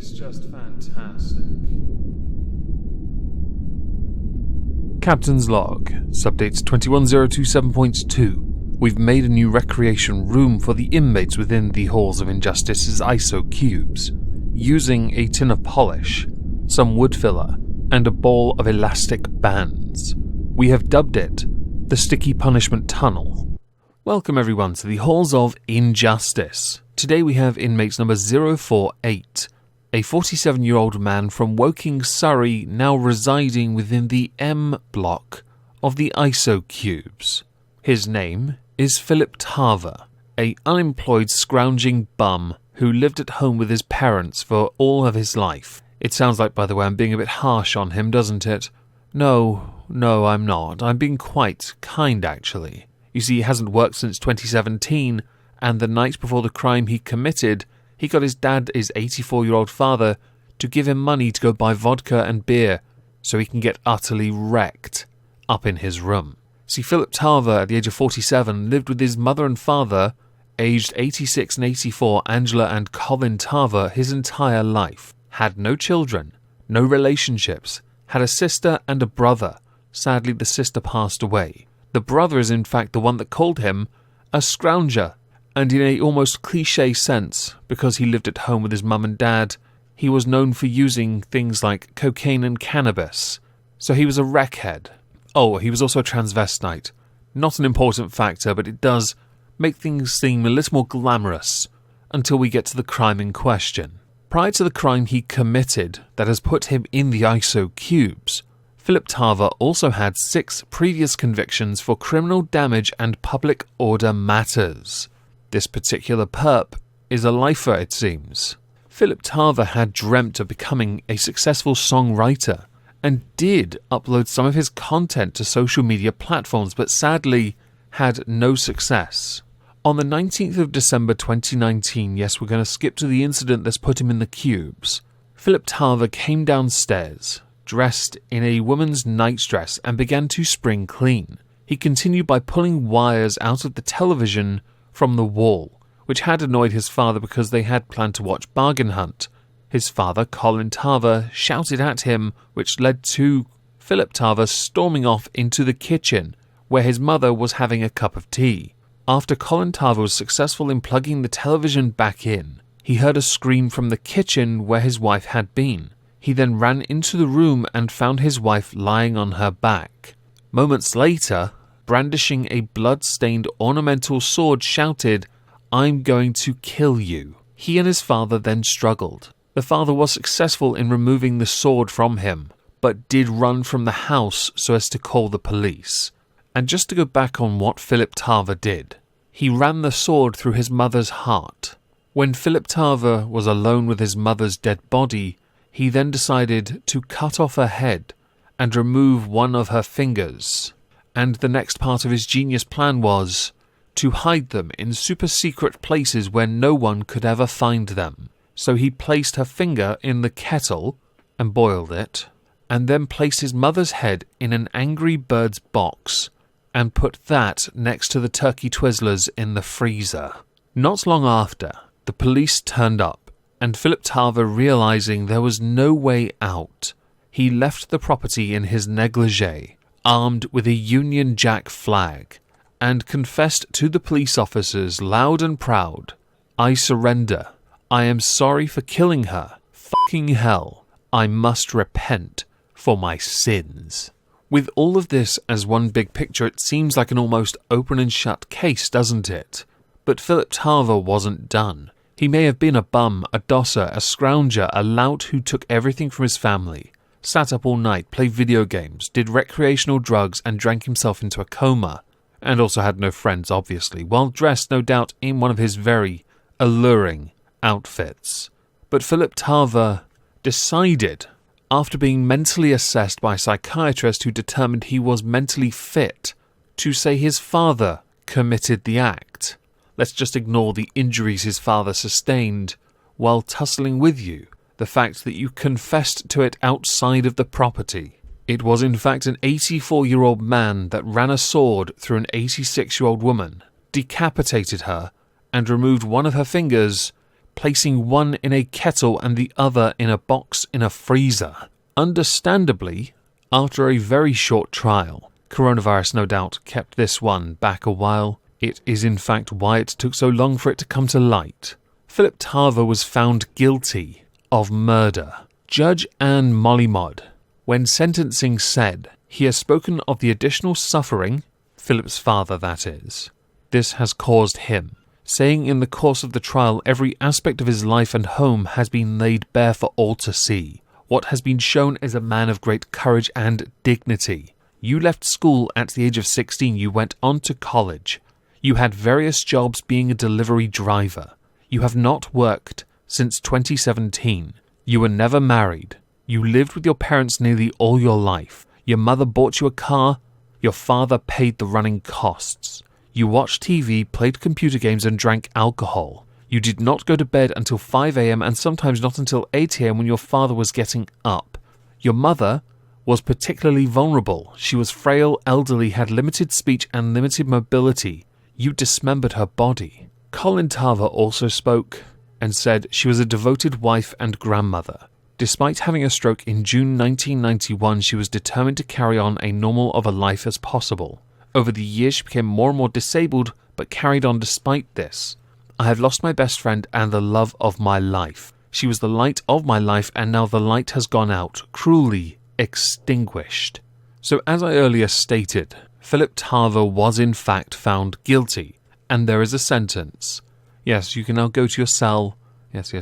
is just fantastic. Captain's Log, Subdates 21027.2. We've made a new recreation room for the inmates within the Halls of Injustice's ISO cubes, using a tin of polish, some wood filler, and a ball of elastic bands. We have dubbed it the Sticky Punishment Tunnel. Welcome everyone to the Halls of Injustice. Today we have inmates number 048, a 47-year-old man from Woking, Surrey, now residing within the M block of the ISO cubes. His name is Philip Tarver, a unemployed scrounging bum who lived at home with his parents for all of his life. It sounds like, by the way, I'm being a bit harsh on him, doesn't it? No, I'm not. I'm being quite kind, actually. You see, he hasn't worked since 2017, and the night before the crime he committed, he got his dad, his 84-year-old father, to give him money to go buy vodka and beer so he can get utterly wrecked up in his room. See, Philip Tarver, at the age of 47, lived with his mother and father, aged 86 and 84, Angela and Colin Tarver, his entire life. Had no children, no relationships, had a sister and a brother. Sadly, the sister passed away. The brother is in fact the one that called him a scrounger, and in a almost cliché sense, because he lived at home with his mum and dad, he was known for using things like cocaine and cannabis. So he was a wreckhead. Oh, he was also a transvestite. Not an important factor, but it does make things seem a little more glamorous until we get to the crime in question. Prior to the crime he committed that has put him in the ISO cubes, Philip Tarver also had 6 previous convictions for criminal damage and public order matters. This particular perp is a lifer, it seems. Philip Tarver had dreamt of becoming a successful songwriter and did upload some of his content to social media platforms, but sadly had no success. On the 19th of December 2019, yes, we're going to skip to the incident that's put him in the cubes, Philip Tarver came downstairs, dressed in a woman's nightdress, and began to spring clean. He continued by pulling wires out of the television from the wall, which had annoyed his father because they had planned to watch Bargain Hunt. His father, Colin Tarver, shouted at him, which led to Philip Tarver storming off into the kitchen, where his mother was having a cup of tea. After Colin Tarver was successful in plugging the television back in, he heard a scream from the kitchen where his wife had been. He then ran into the room and found his wife lying on her back. Moments later, brandishing a blood-stained ornamental sword, shouted, "I'm going to kill you." He and his father then struggled. The father was successful in removing the sword from him, but did run from the house so as to call the police. And just to go back on what Philip Tarver did, he ran the sword through his mother's heart. When Philip Tarver was alone with his mother's dead body, he then decided to cut off her head and remove one of her fingers. And the next part of his genius plan was to hide them in super secret places where no one could ever find them. So he placed her finger in the kettle and boiled it, and then placed his mother's head in an Angry Birds box and put that next to the turkey Twizzlers in the freezer. Not long after, the police turned up, and Philip Tarver, realizing there was no way out, he left the property in his negligee, armed with a Union Jack flag, and confessed to the police officers loud and proud, "I surrender. I am sorry for killing her. Fucking hell. I must repent for my sins." With all of this as one big picture, it seems like an almost open and shut case, doesn't it? But Philip Tarver wasn't done. He may have been a bum, a dosser, a scrounger, a lout who took everything from his family, sat up all night, played video games, did recreational drugs and drank himself into a coma, and also had no friends, obviously, while dressed, no doubt, in one of his very alluring outfits. But Philip Tarver decided, after being mentally assessed by a psychiatrist who determined he was mentally fit, to say his father committed the act. Let's just ignore the injuries his father sustained while tussling with you, the fact that you confessed to it outside of the property. It was in fact an 84-year-old man that ran a sword through an 86-year-old woman, decapitated her, and removed one of her fingers placing one in a kettle and the other in a box in a freezer. Understandably, after a very short trial, coronavirus no doubt kept this one back a while. It is in fact why it took so long for it to come to light. Philip Tarver was found guilty of murder. Judge Anne Mollymod, when sentencing, said, "He has spoken of the additional suffering," Philip's father that is, "this has caused him, saying in the course of the trial every aspect of his life and home has been laid bare for all to see. What has been shown is a man of great courage and dignity. You left school at the age of 16, you went on to college. You had various jobs being a delivery driver. You have not worked since 2017. You were never married. You lived with your parents nearly all your life. Your mother bought you a car. Your father paid the running costs. You watched TV, played computer games and drank alcohol. You did not go to bed until 5 a.m. and sometimes not until 8 a.m. when your father was getting up. Your mother was particularly vulnerable. She was frail, elderly, had limited speech and limited mobility. You dismembered her body." Colin Tarver also spoke and said she was a devoted wife and grandmother. Despite having a stroke in June 1991, she was determined to carry on a normal of a life as possible. Over the years, she became more and more disabled, but carried on despite this. "I have lost my best friend and the love of my life. She was the light of my life, and now the light has gone out, cruelly extinguished." So as I earlier stated, Philip Tarver was in fact found guilty, and there is a sentence. Yes, you can now go to your cell. Yes,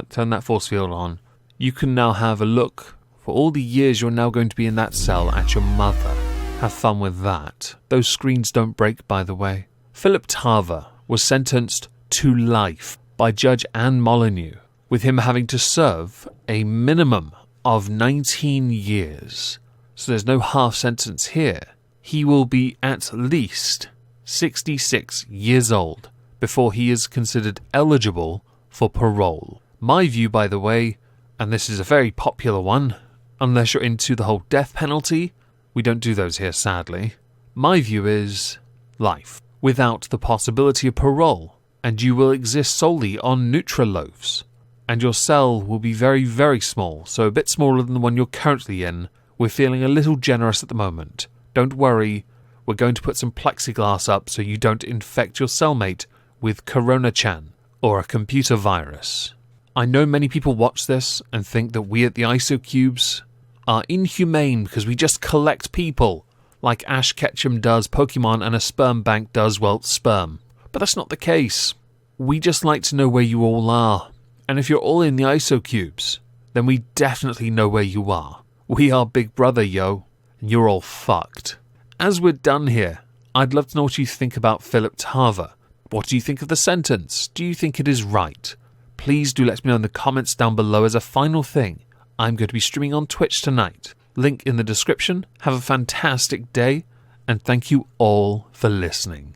turn that force field on. You can now have a look for all the years you're now going to be in that cell at your mother. Have fun with that. Those screens don't break, by the way. Philip Tarver was sentenced to life by Judge Anne Molyneux, with him having to serve a minimum of 19 years. So there's no half sentence here. He will be at least 66 years old before he is considered eligible for parole. My view, by the way, and this is a very popular one, unless you're into the whole death penalty, we don't do those here sadly, my view is life, without the possibility of parole, and you will exist solely on Nutriloaves, and your cell will be very, very small, so a bit smaller than the one you're currently in. We're feeling a little generous at the moment. Don't worry, we're going to put some plexiglass up so you don't infect your cellmate with Corona-chan or a computer virus. I know many people watch this and think that we at the IsoCubes are inhumane because we just collect people, like Ash Ketchum does Pokemon and a sperm bank does, well, sperm. But that's not the case. We just like to know where you all are. And if you're all in the IsoCubes, then we definitely know where you are. We are Big Brother, yo, and you're all fucked. As we're done here, I'd love to know what you think about Philip Tarver. What do you think of the sentence? Do you think it is right? Please do let me know in the comments down below. As a final thing, I'm going to be streaming on Twitch tonight. Link in the description. Have a fantastic day, and thank you all for listening.